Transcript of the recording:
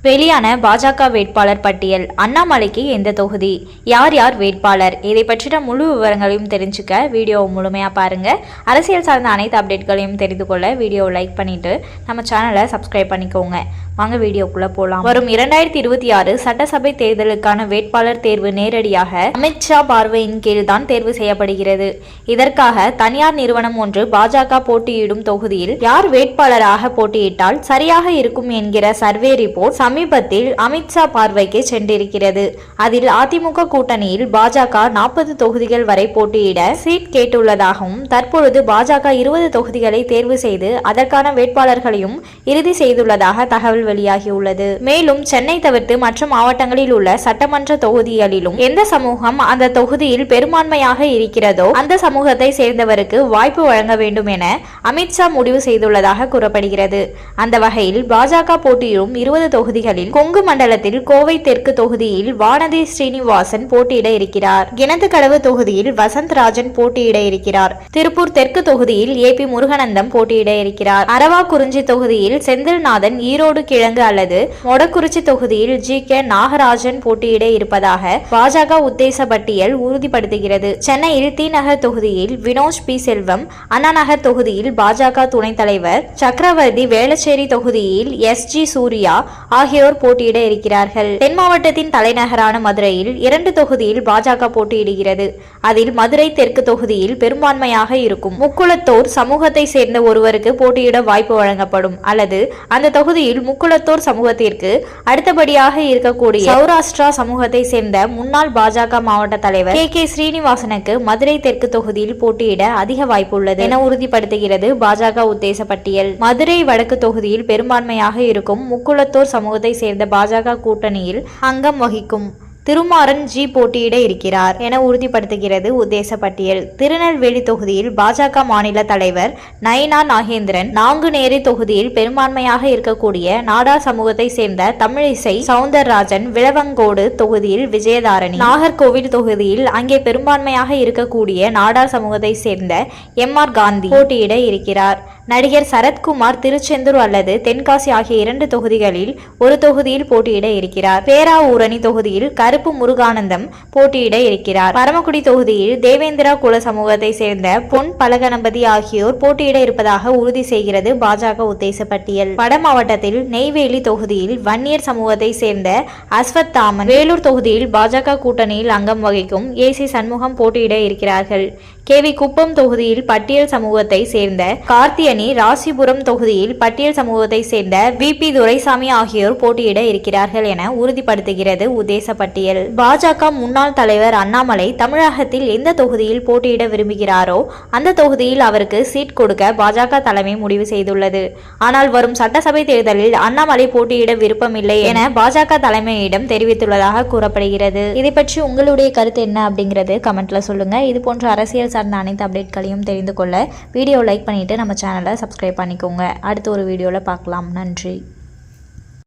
வெளியான பாஜக வேட்பாளர் பட்டியல். அண்ணாமலைக்கு எந்த தொகுதி, யார் யார் வேட்பாளர், இதை பற்றின முழு விவரங்களையும் தெரிஞ்சுக்க வீடியோவை முழுமையாக பாருங்க. அரசியல் சார்ந்த அனைத்து அப்டேட்களையும் தெரிந்து கொள்ள வீடியோவை லைக் பண்ணிட்டு நம்ம சேனலை சப்ஸ்கிரைப் பண்ணிக்கோங்க. வாங்க வீடியோக்குள்ள போலாம். வரும் 2026 சட்டசபை தேர்தலுக்கான வேட்பாளர் தேர்வு நேரடியாக அமித்ஷா பார்வையின் கீழ் தான் தேர்வு செய்யப்படுகிறது. இதற்காக தனியார் நிறுவனம் ஒன்று பாஜக போட்டியிடும் தொகுதியில் யார் வேட்பாளராக போட்டியிட்டால் சரியாக இருக்கும் என்கிற சர்வே ரிப்போர்ட் சமீபத்தில் அமித்ஷா பார்வைக்கு சென்றிருக்கிறது. அதில் அதிமுக கூட்டணியில் பாஜக 40 தொகுதிகள் வரை போட்டியிட சீட் கேட்டுள்ளதாகவும் தற்பொழுது பாஜக 20 தொகுதிகளை தேர்வு செய்து அதற்கான வேட்பாளர்களையும் இறுதி செய்துள்ளதாக தகவல் வெளியாகியுள்ளது. மேலும் சென்னை தவிர்த்து மற்ற மாவட்டங்களில் உள்ள சட்டமன்ற தொகுதிகளிலும் எந்த சமூகம் அந்த தொகுதியில் பெரும்பான்மையாக இருக்கிறதோ அந்த சமூகத்தை சேர்ந்தவருக்கு வாய்ப்பு வழங்க வேண்டும் என அமித்ஷா முடிவு செய்துள்ளதாக கூறப்படுகிறது. அந்த வகையில் பாஜக போட்டியிடும் 20 தொகுதிகளில் கொங்கு மண்டலத்தில் கோவை தெற்கு தொகுதியில் வானதி ஸ்ரீனிவாசன் போட்டியிட இருக்கிறார். கிணத்துக்கடவு தொகுதியில் வசந்த் ராஜன் போட்டியிட இருக்கிறார். திருப்பூர் தெற்கு தொகுதியில் ஏபி முருகானந்தம் போட்டியிட இருக்கிறார். அரவாக்குறிஞ்சி தொகுதியில் செந்தில்நாதன், ஈரோடு கிழங்கு அல்லது மொடக்குறிச்சி தொகுதியில் ஜி.கே. நாகராஜன் போட்டியிட இருப்பதாக பாஜக உத்தேச பட்டியல் உறுதிப்படுத்துகிறது. சென்னையில் தி.நகர் தொகுதியில் வினோஜ் பி. செல்வம், அண்ணாநகர் தொகுதியில் பாஜக துணைத் தலைவர் சக்கரவர்த்தி, வேளச்சேரி தொகுதியில் எஸ்.ஜி. சூர்யா ஆகியோர் போட்டியிட இருக்கிறார்கள். தென் மாவட்டத்தின் தலைநகரான மதுரையில் 2 தொகுதியில் பாஜக போட்டியிடுகிறது. அதில் மதுரை தெற்கு தொகுதியில் பெரும்பான்மையாக இருக்கும் முக்குளத்தோர் சமூகத்தை சேர்ந்த ஒருவருக்கு போட்டியிட வாய்ப்பு வழங்கப்படும். அல்லது அந்த தொகுதியில் முக்குளத்தோர் சமூகத்திற்கு அடுத்தபடியாக இருக்கக்கூடிய சௌராஷ்டிரா சமூகத்தை சேர்ந்த முன்னாள் பாஜக மாவட்ட தலைவர் கே. ஸ்ரீனிவாசனுக்கு மதுரை தெற்கு தொகுதியில் போட்டியிட அதிக வாய்ப்பு உள்ளது என உறுதிப்படுத்துகிறது பாஜக உத்தேச பட்டியல். மதுரை வடக்கு தொகுதியில் பெரும்பான்மையாக இருக்கும் முக்குளத்தோர் சமூகத்தை சேர்ந்த பாஜக கூட்டணியில் அங்கம் வகிக்கும் திருமாறன் ஜி போட்டியிட இருக்கிறார் என உறுதிப்படுத்துகிறது உத்தேச பட்டியல். திருநெல்வேலி தொகுதியில் பாஜக மாநில தலைவர் நயினா நாகேந்திரன், நாங்குநேரி தொகுதியில் பெரும்பான்மையாக இருக்கக்கூடிய நாடார் சமூகத்தை சேர்ந்த தமிழிசை சவுந்தரராஜன், விளவங்கோடு தொகுதியில் விஜயதாரணி, நாகர்கோவில் தொகுதியில் அங்கே பெரும்பான்மையாக இருக்கக்கூடிய நாடார் சமூகத்தை சேர்ந்த எம்.ஆர். காந்தி போட்டியிட இருக்கிறார். நடிகர் சரத்குமார் திருச்செந்தூர் அல்லது தென்காசி ஆகிய 2 தொகுதிகளில் ஒரு தொகுதியில் போட்டியிட இருக்கிறார். பேராவூரணி தொகுதியில் கருப்பு முருகானந்தம் போட்டியிட இருக்கிறார். பரமக்குடி தொகுதியில் தேவேந்திரா குல சமூகத்தை சேர்ந்த பொன் பலகணபதி ஆகியோர் போட்டியிட இருப்பதாக உறுதி செய்கிறது பாஜக உத்தேச பட்டியல். வட மாவட்டத்தில் நெய்வேலி தொகுதியில் வன்னியர் சமூகத்தை சேர்ந்த அஸ்வத்தாமன், வேலூர் தொகுதியில் பாஜக கூட்டணியில் அங்கம் வகிக்கும் ஏ.சி. சண்முகம் போட்டியிட இருக்கிறார்கள். கேவி குப்பம் தொகுதியில் பட்டியல் சமூகத்தை சேர்ந்த கார்த்தியனி, ராசிபுரம் தொகுதியில் பட்டியல் சமூகத்தை சேர்ந்த வி.பி. துரைசாமி ஆகியோர் போட்டியிட இருக்கிறார்கள் என உறுதிப்படுத்துகிறது உத்தேச பட்டியல். பாஜக முன்னாள் தலைவர் அண்ணாமலை தமிழகத்தில் எந்த தொகுதியில் போட்டியிட விரும்புகிறாரோ அந்த தொகுதியில் அவருக்கு சீட் கொடுக்க பாஜக தலைமை முடிவு செய்துள்ளது. ஆனால் வரும் சட்டசபை தேர்தலில் அண்ணாமலை போட்டியிட விருப்பமில்லை என பாஜக தலைமையிடம் தெரிவித்துள்ளதாக கூறப்படுகிறது. இதை பற்றி உங்களுடைய கருத்து என்ன அப்படிங்கிறது கமெண்ட்ல சொல்லுங்க. இது போன்ற அரசியல் சார்ந்த அனைத்து அப்டேட்களையும் தெரிந்து கொள்ள வீடியோ லைக் பண்ணிட்டு நம்ம சேனலை சப்ஸ்கிரைப் பண்ணிக்கோங்க. அடுத்த ஒரு வீடியோவில் பார்க்கலாம். நன்றி.